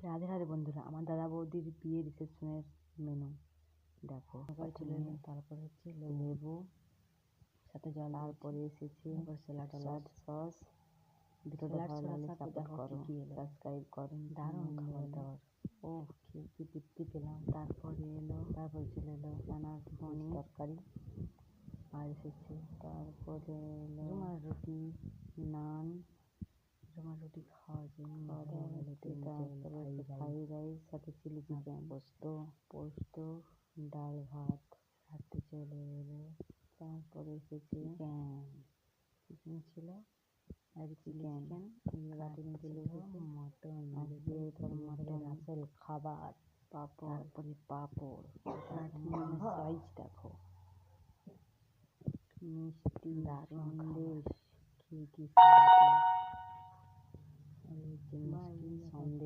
রাধে রাধে বন্ধুরা, আমার দাদা বৌদির বিয়ে রিসেপশনের মেনু দেখো। তারপর হচ্ছে লেবু সাথে জল, তারপরে এসেছে স্যালাড সস। ভিডিওটা ভালো লাগলে সাপোর্ট করো, সাবস্ক্রাইব করো। দারুণ খাবার দাবার, ও খেয়ে কি তৃপ্তি পেলাম। তারপরে চলে এলো চানার পনির তরকারি, আর এসেছে তারপরে এলো রুমাল রুটি, নান। রুমাল রুটি খাওয়া যায়, তারপরে ফ্রাইড রাইস সাথে চিলি চিকেন, পোস্ত, ডাল ভাত রাতে চলে এলো। তারপরে এসেছে চিকেন ছিল, আর চিকেন মটন, আজকে তোর মটন আসল খাবার। তারপরে পাঁপড়, সাইজ দেখো, মিষ্টি, সন্দেশ, খেয়েছি মিষ্টি সন্দেশ।